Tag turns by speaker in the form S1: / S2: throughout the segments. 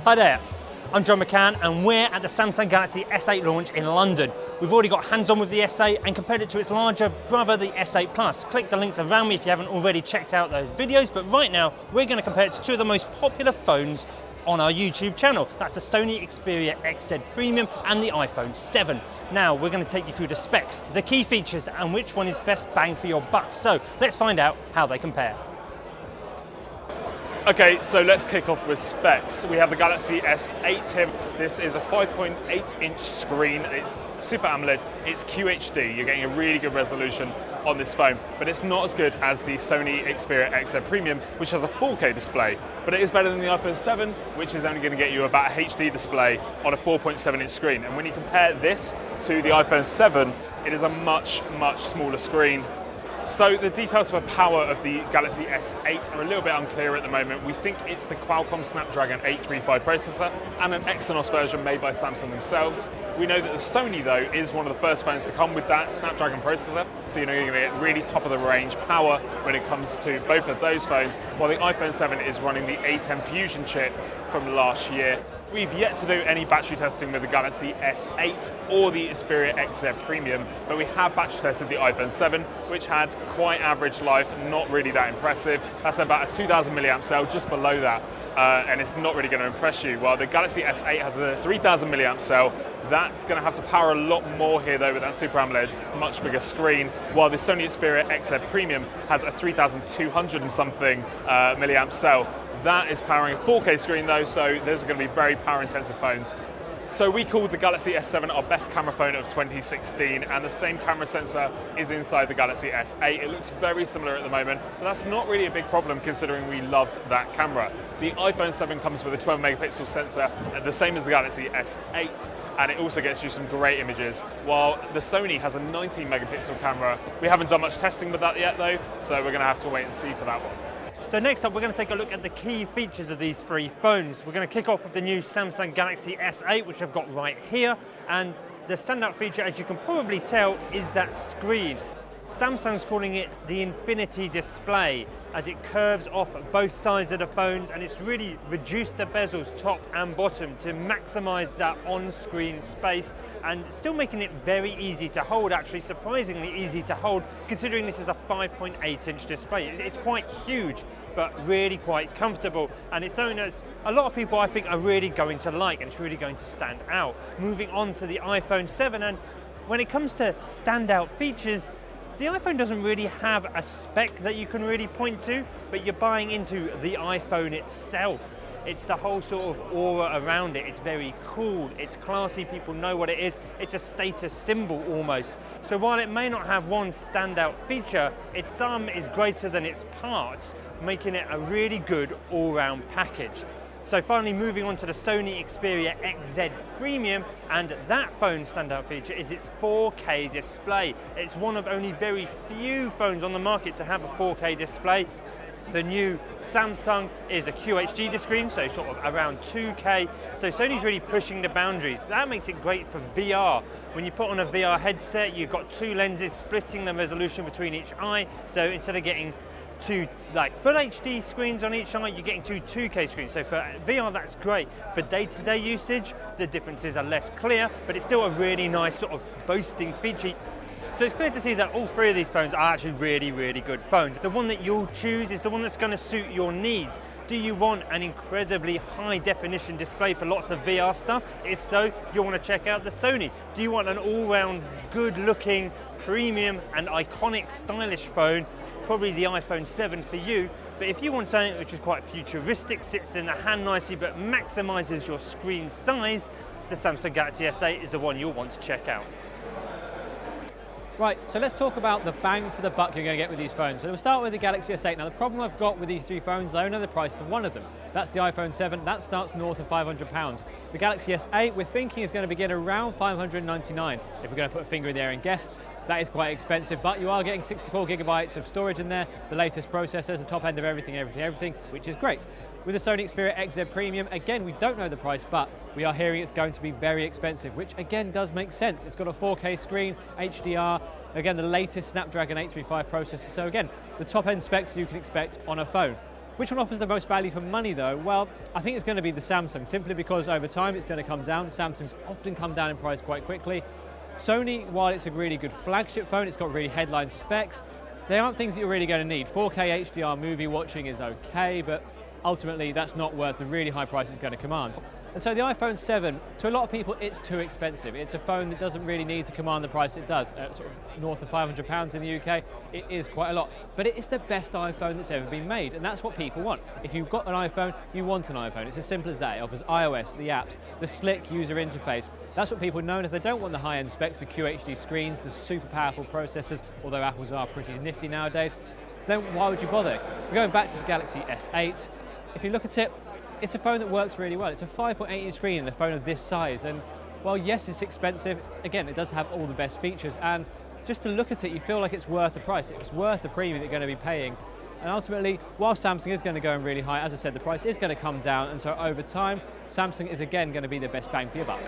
S1: Hi there, I'm John McCann and we're at the Samsung Galaxy S8 launch in London. We've already got hands-on with the S8 and compared it to its larger brother, the S8 Plus. Click the links around me if you haven't already checked out those videos, but right now we're going to compare it to two of the most popular phones on our YouTube channel. That's the Sony Xperia XZ Premium and the iPhone 7. Now we're going to take you through the specs, the key features and which one is best bang for your buck. So let's find out how they compare.
S2: Okay, so let's kick off with specs. We have the Galaxy S8 here. This is a 5.8-inch screen. It's Super AMOLED. It's QHD. You're getting a really good resolution on this phone, but it's not as good as the Sony Xperia XZ Premium, which has a 4K display. But it is better than the iPhone 7, which is only going to get you about a HD display on a 4.7-inch screen. And when you compare this to the iPhone 7, it is a much, much smaller screen. So the details for power of the Galaxy S8 are a little bit unclear at the moment. We think it's the Qualcomm Snapdragon 835 processor and an Exynos version made by Samsung themselves. We know that the Sony, though, is one of the first phones to come with that Snapdragon processor, so you know you're going to get really top of the range power when it comes to both of those phones, while the iPhone 7 is running the A10 Fusion chip from last year. We've yet to do any battery testing with the Galaxy S8 or the Xperia XZ Premium, but we have battery tested the iPhone 7, which had quite average life, not really that impressive. That's about a 2000 milliamp cell, just below that, and it's not really going to impress you. While the Galaxy S8 has a 3000 milliamp cell, that's going to have to power a lot more here though with that Super AMOLED, much bigger screen, while the Sony Xperia XZ Premium has a 3200 and something milliamp cell. That is powering a 4K screen though, so those are going to be very power intensive phones. So we called the Galaxy S7 our best camera phone of 2016, and the same camera sensor is inside the Galaxy S8. It looks very similar at the moment, but that's not really a big problem considering we loved that camera. The iPhone 7 comes with a 12 megapixel sensor, the same as the Galaxy S8, and it also gets you some great images, while the Sony has a 19 megapixel camera. We haven't done much testing with that yet though, so we're going to have to wait and see for that one.
S1: So next up, we're going to take a look at the key features of these three phones. We're going to kick off with the new Samsung Galaxy S8, which I've got right here. And the standout feature, as you can probably tell, is that screen. Samsung's calling it the infinity display, as it curves off both sides of the phones, and it's really reduced the bezels top and bottom to maximize that on-screen space and still making it very easy to hold, actually surprisingly easy to hold considering this is a 5.8-inch display. It's quite huge, but really quite comfortable, and it's something that a lot of people I think are really going to like, and it's really going to stand out. Moving on to the iPhone 7, and when it comes to standout features, the iPhone doesn't really have a spec that you can really point to, but you're buying into the iPhone itself. It's the whole sort of aura around it. It's very cool, it's classy, people know what it is. It's a status symbol almost. So while it may not have one standout feature, its sum is greater than its parts, making it a really good all-round package. So finally, moving on to the Sony Xperia XZ Premium, and that phone's standout feature is its 4K display. It's one of only very few phones on the market to have a 4K display. The new Samsung is a QHD screen, so sort of around 2K. So Sony's really pushing the boundaries. That makes it great for VR. When you put on a VR headset, you've got two lenses splitting the resolution between each eye. So instead of getting two full HD screens on each eye, you're getting two 2K screens. So for VR, that's great. For day-to-day usage, the differences are less clear, but it's still a really nice sort of boasting feature. So it's clear to see that all three of these phones are actually really, really good phones. The one that you'll choose is the one that's going to suit your needs. Do you want an incredibly high definition display for lots of VR stuff? If so, you'll want to check out the Sony. Do you want an all-round good looking, premium and iconic stylish phone? Probably the iPhone 7 for you. But if you want something which is quite futuristic, sits in the hand nicely but maximizes your screen size, the Samsung Galaxy S8 is the one you'll want to check out.
S3: Right, so let's talk about the bang for the buck you're going to get with these phones. So we'll start with the Galaxy S8. Now the problem I've got with these three phones, I only know the price of one of them. That's the iPhone 7, that starts north of £500. The Galaxy S8 we're thinking is going to begin around $599. If we're going to put a finger in the air and guess, that is quite expensive, but you are getting 64 gigabytes of storage in there, the latest processors, the top end of everything, which is great. With the Sony Xperia XZ Premium, again, we don't know the price, but we are hearing it's going to be very expensive, which again does make sense. It's got a 4K screen, HDR, again, the latest Snapdragon 835 processor. So again, the top end specs you can expect on a phone. Which one offers the most value for money though? Well, I think it's going to be the Samsung, simply because over time it's going to come down. Samsung's often come down in price quite quickly. Sony, while it's a really good flagship phone, it's got really headline specs, they aren't things that you're really going to need. 4K HDR movie watching is okay, but ultimately that's not worth the really high price it's going to command. And so the iPhone 7, to a lot of people, it's too expensive. It's a phone that doesn't really need to command the price it does. Sort of north of £500 in the UK, it is quite a lot. But it is the best iPhone that's ever been made, and that's what people want. If you've got an iPhone, you want an iPhone. It's as simple as that. It offers iOS, the apps, the slick user interface. That's what people know, and if they don't want the high-end specs, the QHD screens, the super powerful processors, although Apple's are pretty nifty nowadays, then why would you bother? We're going back to the Galaxy S8. If you look at it, it's a phone that works really well. It's a 5.8-inch screen in a phone of this size, and while yes, it's expensive, again, it does have all the best features, and just to look at it, you feel like it's worth the price. It's worth the premium that you're going to be paying. And ultimately, while Samsung is going to go in really high, as I said, the price is going to come down, and so over time, Samsung is again going to be the best bang for your buck.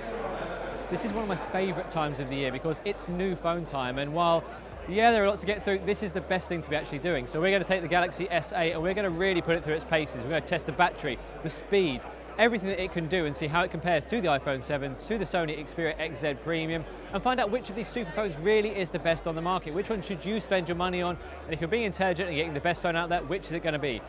S3: This is one of my favorite times of the year because it's new phone time, and while yeah, there are lots to get through, this is the best thing to be actually doing. So we're going to take the Galaxy S8 and we're going to really put it through its paces. We're going to test the battery, the speed, everything that it can do, and see how it compares to the iPhone 7, to the Sony Xperia XZ Premium, and find out which of these super phones really is the best on the market. Which one should you spend your money on? And if you're being intelligent and getting the best phone out there, which is it going to be?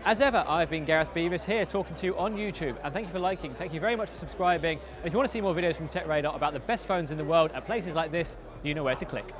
S3: As ever, I've been Gareth Beavis here talking to you on YouTube, and thank you for liking, thank you very much for subscribing. And if you want to see more videos from Tech Radar about the best phones in the world at places like this, you know where to click.